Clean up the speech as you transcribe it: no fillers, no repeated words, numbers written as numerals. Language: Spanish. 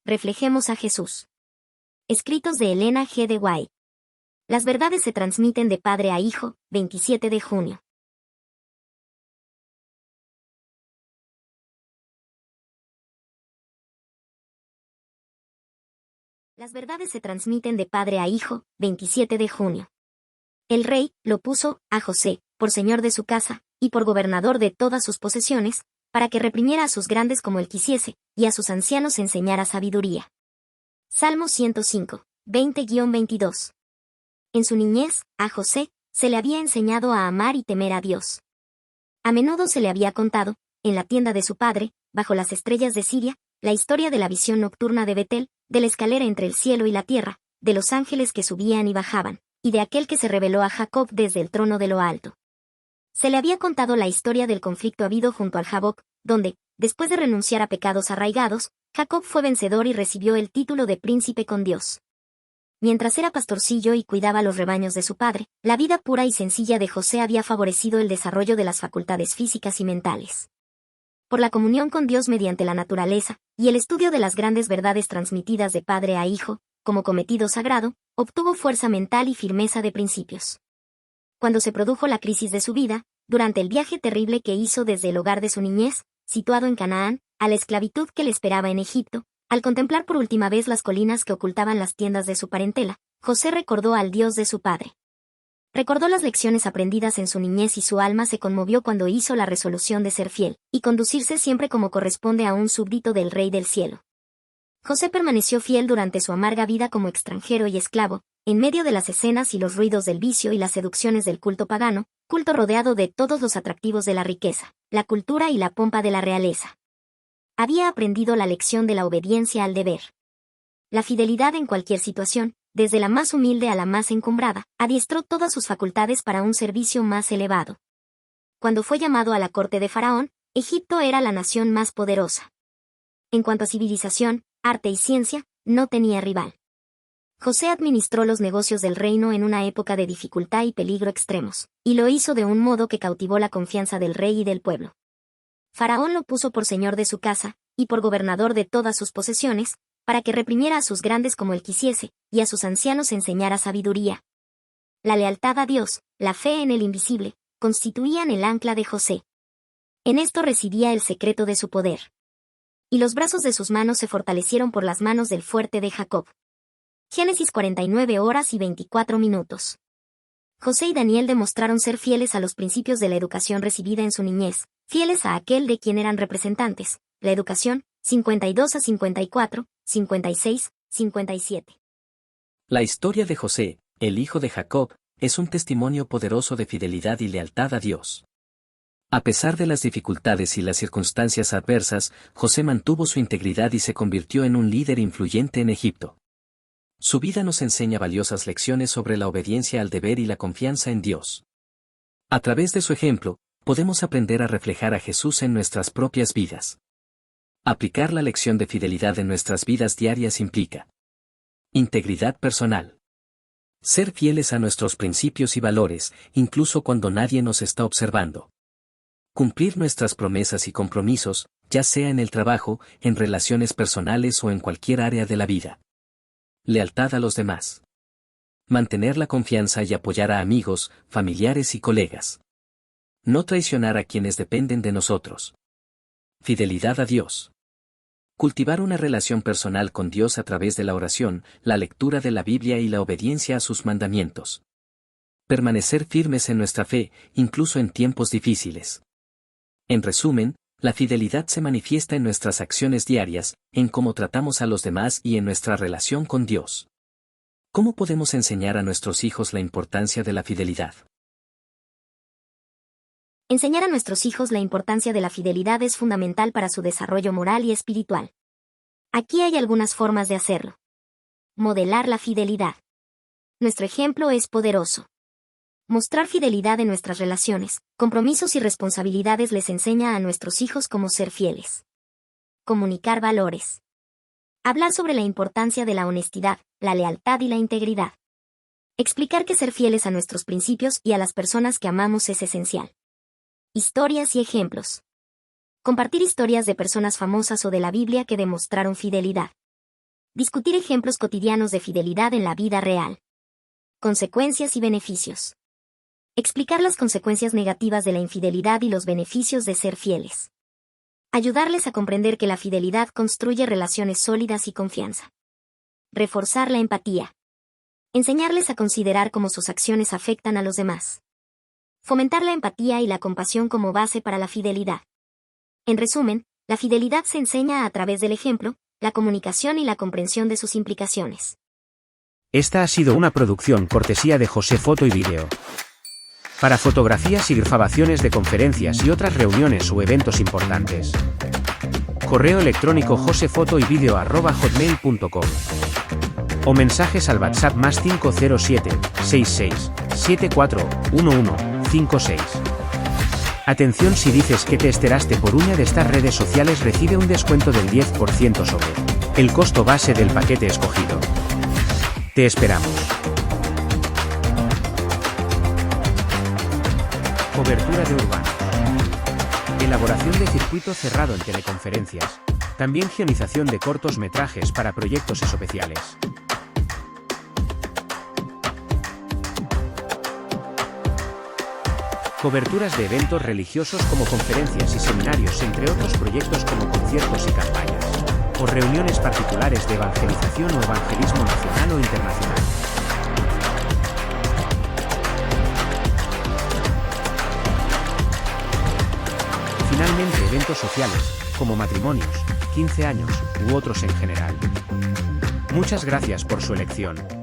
reflejemos a Jesús. Escritos de Elena G. de White. Las verdades se transmiten de padre a hijo, 27 de junio. Las verdades se transmiten de padre a hijo, 27 de junio. El rey lo puso a José, por señor de su casa, y por gobernador de todas sus posesiones, para que reprimiera a sus grandes como él quisiese, y a sus ancianos enseñara sabiduría. Salmo 105, 20-22. En su niñez, a José, se le había enseñado a amar y temer a Dios. A menudo se le había contado, en la tienda de su padre, bajo las estrellas de Siria, la historia de la visión nocturna de Betel, de la escalera entre el cielo y la tierra, de los ángeles que subían y bajaban, y de aquel que se reveló a Jacob desde el trono de lo alto. Se le había contado la historia del conflicto habido junto al Jaboc, donde, después de renunciar a pecados arraigados, Jacob fue vencedor y recibió el título de príncipe con Dios. Mientras era pastorcillo y cuidaba los rebaños de su padre, la vida pura y sencilla de José había favorecido el desarrollo de las facultades físicas y mentales. Por la comunión con Dios mediante la naturaleza, y el estudio de las grandes verdades transmitidas de padre a hijo, como cometido sagrado, obtuvo fuerza mental y firmeza de principios. Cuando se produjo la crisis de su vida, durante el viaje terrible que hizo desde el hogar de su niñez, situado en Canaán, a la esclavitud que le esperaba en Egipto, al contemplar por última vez las colinas que ocultaban las tiendas de su parentela, José recordó al Dios de su padre. Recordó las lecciones aprendidas en su niñez y su alma se conmovió cuando hizo la resolución de ser fiel, y conducirse siempre como corresponde a un súbdito del Rey del Cielo. José permaneció fiel durante su amarga vida como extranjero y esclavo, en medio de las escenas y los ruidos del vicio y las seducciones del culto pagano, culto rodeado de todos los atractivos de la riqueza, la cultura y la pompa de la realeza. Había aprendido la lección de la obediencia al deber. La fidelidad en cualquier situación, desde la más humilde a la más encumbrada, adiestró todas sus facultades para un servicio más elevado. Cuando fue llamado a la corte de Faraón, Egipto era la nación más poderosa. En cuanto a civilización, arte y ciencia, no tenía rival. José administró los negocios del reino en una época de dificultad y peligro extremos, y lo hizo de un modo que cautivó la confianza del rey y del pueblo. Faraón lo puso por señor de su casa, y por gobernador de todas sus posesiones, para que reprimiera a sus grandes como él quisiese, y a sus ancianos enseñara sabiduría. La lealtad a Dios, la fe en el invisible, constituían el ancla de José. En esto residía el secreto de su poder. Y los brazos de sus manos se fortalecieron por las manos del fuerte de Jacob. Génesis 49 horas y 24 minutos. José y Daniel demostraron ser fieles a los principios de la educación recibida en su niñez, fieles a aquel de quien eran representantes, la educación, 52-54, 56-57. La historia de José, el hijo de Jacob, es un testimonio poderoso de fidelidad y lealtad a Dios. A pesar de las dificultades y las circunstancias adversas, José mantuvo su integridad y se convirtió en un líder influyente en Egipto. Su vida nos enseña valiosas lecciones sobre la obediencia al deber y la confianza en Dios. A través de su ejemplo, podemos aprender a reflejar a Jesús en nuestras propias vidas. Aplicar la lección de fidelidad en nuestras vidas diarias implica integridad personal. Ser fieles a nuestros principios y valores, incluso cuando nadie nos está observando. Cumplir nuestras promesas y compromisos, ya sea en el trabajo, en relaciones personales o en cualquier área de la vida. Lealtad a los demás. Mantener la confianza y apoyar a amigos, familiares y colegas. No traicionar a quienes dependen de nosotros. Fidelidad a Dios. Cultivar una relación personal con Dios a través de la oración, la lectura de la Biblia y la obediencia a sus mandamientos. Permanecer firmes en nuestra fe, incluso en tiempos difíciles. En resumen, la fidelidad se manifiesta en nuestras acciones diarias, en cómo tratamos a los demás y en nuestra relación con Dios. ¿Cómo podemos enseñar a nuestros hijos la importancia de la fidelidad? Enseñar a nuestros hijos la importancia de la fidelidad es fundamental para su desarrollo moral y espiritual. Aquí hay algunas formas de hacerlo. Modelar la fidelidad. Nuestro ejemplo es poderoso. Mostrar fidelidad en nuestras relaciones, compromisos y responsabilidades les enseña a nuestros hijos cómo ser fieles. Comunicar valores. Hablar sobre la importancia de la honestidad, la lealtad y la integridad. Explicar que ser fieles a nuestros principios y a las personas que amamos es esencial. Historias y ejemplos. Compartir historias de personas famosas o de la Biblia que demostraron fidelidad. Discutir ejemplos cotidianos de fidelidad en la vida real. Consecuencias y beneficios. Explicar las consecuencias negativas de la infidelidad y los beneficios de ser fieles. Ayudarles a comprender que la fidelidad construye relaciones sólidas y confianza. Reforzar la empatía. Enseñarles a considerar cómo sus acciones afectan a los demás. Fomentar la empatía y la compasión como base para la fidelidad. En resumen, la fidelidad se enseña a través del ejemplo, la comunicación y la comprensión de sus implicaciones. Esta ha sido una producción cortesía de José Foto y Vídeo. Para fotografías y grabaciones de conferencias y otras reuniones o eventos importantes. Correo electrónico josefotoyvideo@hotmail.com o mensajes al WhatsApp +507 66 74 11 56. Atención, si dices que te enteraste por una de estas redes sociales, recibe un descuento del 10% sobre el costo base del paquete escogido. Te esperamos. Cobertura de urbanos. Elaboración de circuito cerrado en teleconferencias. También guionización de cortos metrajes para proyectos especiales. Coberturas de eventos religiosos como conferencias y seminarios, entre otros proyectos como conciertos y campañas. O reuniones particulares de evangelización o evangelismo nacional o internacional. Finalmente, eventos sociales, como matrimonios, 15 años, u otros en general. Muchas gracias por su elección.